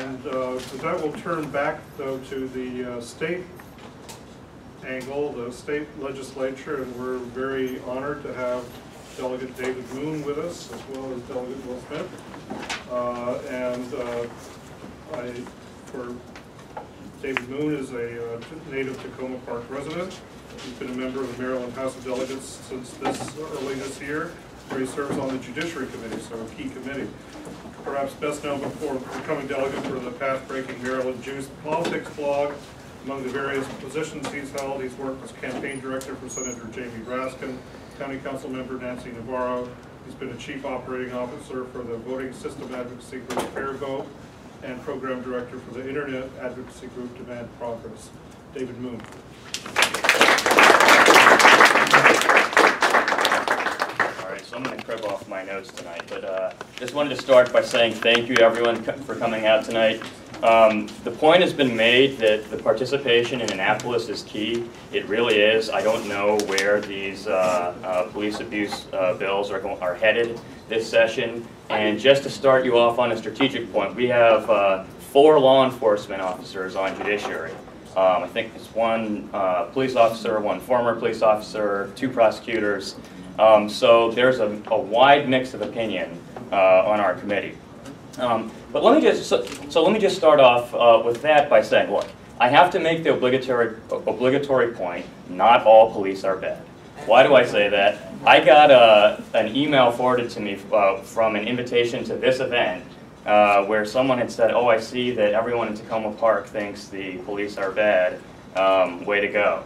And with that, we'll turn back, though, to the state angle, the state legislature, and we're very honored to have Delegate David Moon with us, as well as Delegate Will Smith. David Moon is a native Tacoma Park resident. He's been a member of the Maryland House of Delegates since early this year, where he serves on the Judiciary Committee, so a key committee. Perhaps best known before becoming delegate for the path-breaking Maryland Juice Politics blog. Among the various positions he's held, he's worked as campaign director for Senator Jamie Raskin, County Council member Nancy Navarro. He's been a chief operating officer for the voting system advocacy group FairVote and program director for the internet advocacy group Demand Progress. David Moon. All right, so I'm going to crib off my notes tonight, but just wanted to start by saying thank you to everyone for coming out tonight. The point has been made that the participation in Annapolis is key. It really is. I don't know where these police abuse bills are headed this session. And just to start you off on a strategic point, we have 4 law enforcement officers on judiciary. I think it's 1 police officer, 1 former police officer, 2 prosecutors. So there's a wide mix of opinion on our committee. But let me just start off with that by saying, look, I have to make the obligatory point: not all police are bad. Why do I say that? I got an email forwarded to me from an invitation to this event where someone had said, "Oh, I see that everyone in Tacoma Park thinks the police are bad. Way to go."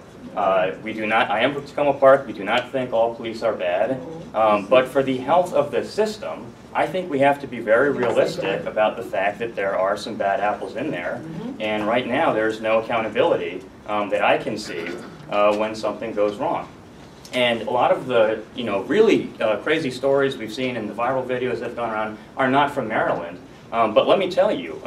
We do not. I am from Tacoma Park. We do not think all police are bad. But for the health of the system, I think we have to be very realistic about the fact that there are some bad apples in there. And right now, there's no accountability that I can see when something goes wrong. And a lot of the really crazy stories we've seen in the viral videos that have gone around are not from Maryland. But let me tell you,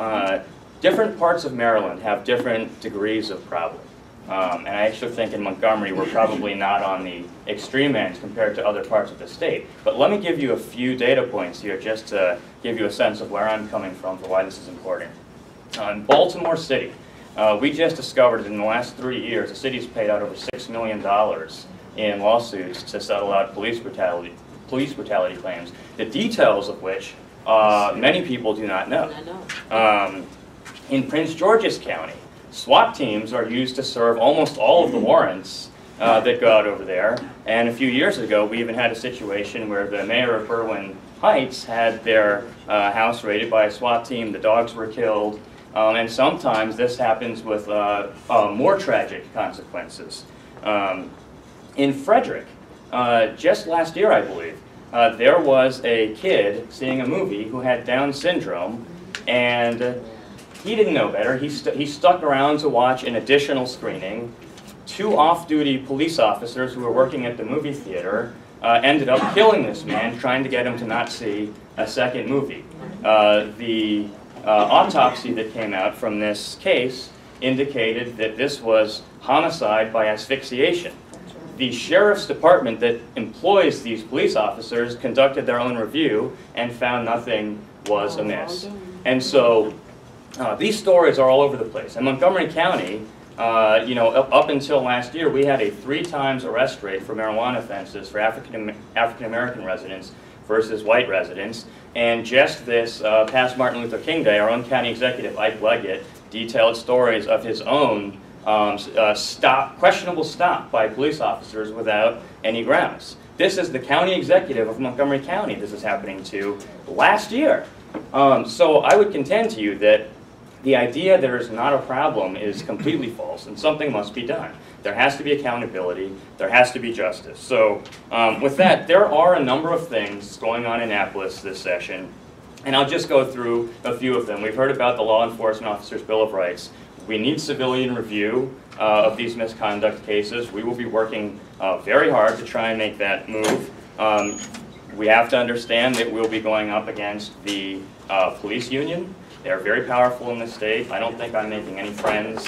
different parts of Maryland have different degrees of problem. And I actually think in Montgomery we're probably not on the extreme end compared to other parts of the state. But let me give you a few data points here just to give you a sense of where I'm coming from for why this is important. In Baltimore City, we just discovered that in the last 3 years the city's paid out over $6 million in lawsuits to settle out police brutality claims, the details of which many people do not know. In Prince George's County, SWAT teams are used to serve almost all of the warrants that go out over there. And a few years ago, we even had a situation where the mayor of Berwyn Heights had their house raided by a SWAT team. The dogs were killed. And sometimes this happens with more tragic consequences. In Frederick, just last year, I believe, there was a kid seeing a movie who had Down syndrome, and he didn't know better. He stuck around to watch an additional screening. 2 off-duty police officers who were working at the movie theater ended up killing this man, trying to get him to not see a second movie. The autopsy that came out from this case indicated that this was homicide by asphyxiation. The sheriff's department that employs these police officers conducted their own review and found nothing was amiss. And so these stories are all over the place. In Montgomery County, up until last year, we had a 3 times arrest rate for marijuana offenses for African American residents versus white residents. And just this past Martin Luther King Day, our own county executive, Ike Leggett, detailed stories of his own questionable stop by police officers without any grounds. This is the county executive of Montgomery County this is happening to last year. So I would contend to you that the idea there is not a problem is completely false, and something must be done. There has to be accountability. There has to be justice. So with that, there are a number of things going on in Annapolis this session, and I'll just go through a few of them. We've heard about the Law Enforcement Officers' Bill of Rights. We need civilian review of these misconduct cases. We will be working very hard to try and make that move. We have to understand that we'll be going up against the police union. They're very powerful in the state. I don't think I'm making any friends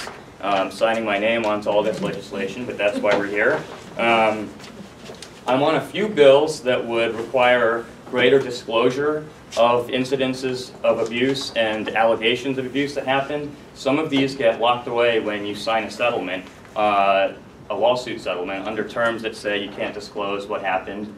signing my name onto all this legislation, but that's why we're here. I'm on a few bills that would require greater disclosure of incidences of abuse and allegations of abuse that happened. Some of these get locked away when you sign a settlement, a lawsuit settlement, under terms that say you can't disclose what happened.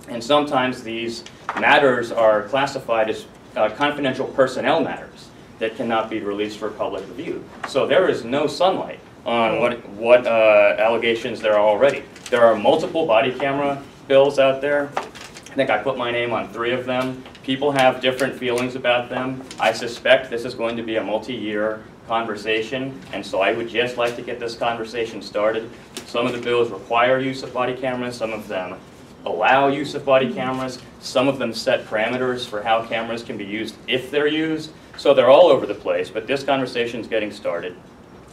And sometimes these matters are classified as confidential personnel matters that cannot be released for public review. So there is no sunlight on what allegations there are already. There are multiple body camera bills out there. I think I put my name on 3 of them. People have different feelings about them. I suspect this is going to be a multi-year conversation, and so I would just like to get this conversation started. Some of the bills require use of body cameras, some of them allow use of body cameras, some of them set parameters for how cameras can be used if they're used, so they're all over the place, but this conversation is getting started.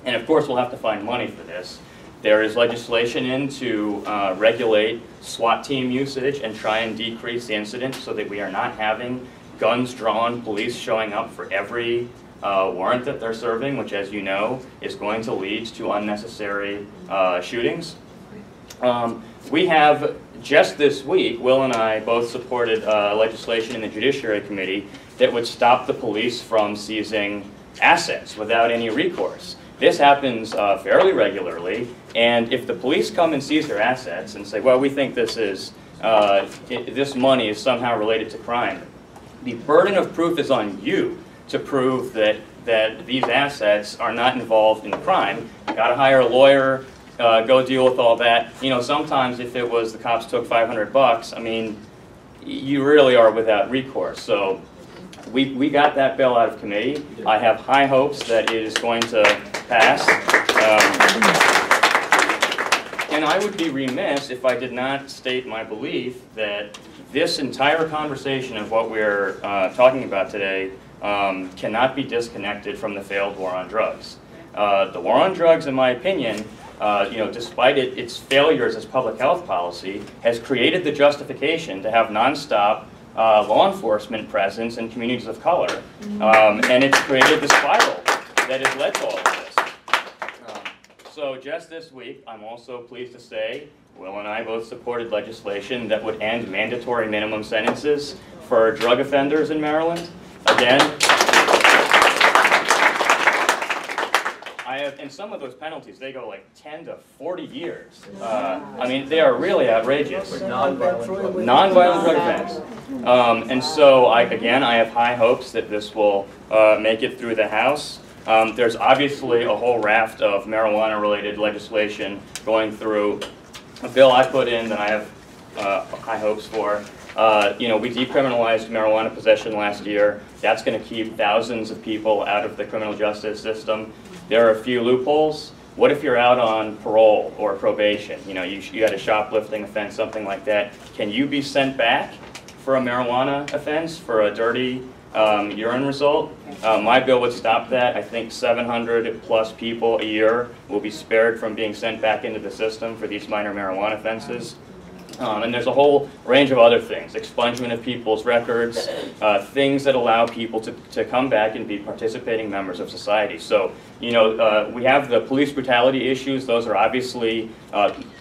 And of course we'll have to find money for this. There is legislation in to regulate SWAT team usage and try and decrease the incident so that we are not having guns drawn, police showing up for every warrant that they're serving, which, as you know, is going to lead to unnecessary shootings. We have, just this week, Will and I both supported legislation in the Judiciary Committee that would stop the police from seizing assets without any recourse. This happens fairly regularly, and if the police come and seize their assets and say, well, we think this money is somehow related to crime, the burden of proof is on you to prove that these assets are not involved in the crime. You gotta hire a lawyer, go deal with all that. You know, sometimes if it was the cops took $500, I mean, you really are without recourse. So we got that bill out of committee. I have high hopes that it is going to pass. And I would be remiss if I did not state my belief that this entire conversation of what we're talking about today cannot be disconnected from the failed war on drugs. The war on drugs, in my opinion, despite its failures as public health policy, has created the justification to have nonstop law enforcement presence in communities of color, and it's created the spiral that has led to all of this. So just this week, I'm also pleased to say, Will and I both supported legislation that would end mandatory minimum sentences for drug offenders in Maryland. Again, and some of those penalties, they go like 10 to 40 years. I mean, they are really outrageous. Non-violent drug offense. And so, again, I have high hopes that this will make it through the House. There's obviously a whole raft of marijuana-related legislation going through. A bill I put in that I have high hopes for. We decriminalized marijuana possession last year. That's going to keep thousands of people out of the criminal justice system. There are a few loopholes. What if you're out on parole or probation? You had a shoplifting offense, something like that. Can you be sent back for a marijuana offense, for a dirty urine result? My bill would stop that. I think 700 plus people a year will be spared from being sent back into the system for these minor marijuana offenses. And there's a whole range of other things, expungement of people's records, things that allow people to come back and be participating members of society. So, we have the police brutality issues. Those are obviously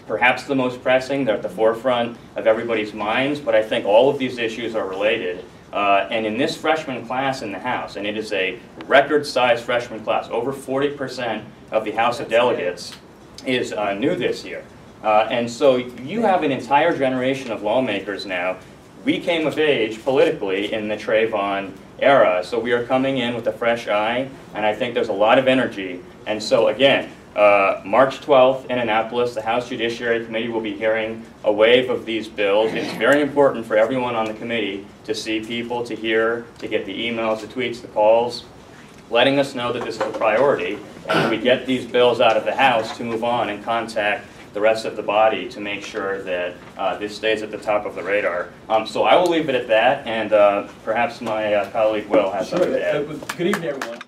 perhaps the most pressing. They're at the forefront of everybody's minds, but I think all of these issues are related. And in this freshman class in the House, and it is a record-sized freshman class, over 40% of the House of Delegates is new this year. And so you have an entire generation of lawmakers now. We came of age politically in the Trayvon era, so we are coming in with a fresh eye, and I think there's a lot of energy. And so again, March 12th in Annapolis, the House Judiciary Committee will be hearing a wave of these bills. It's very important for everyone on the committee to see people, to hear, to get the emails, the tweets, the calls, letting us know that this is a priority, and we get these bills out of the House to move on and contact the rest of the body to make sure that this stays at the top of the radar. So I will leave it at that, and perhaps my colleague Will has something to add. Good evening, everyone.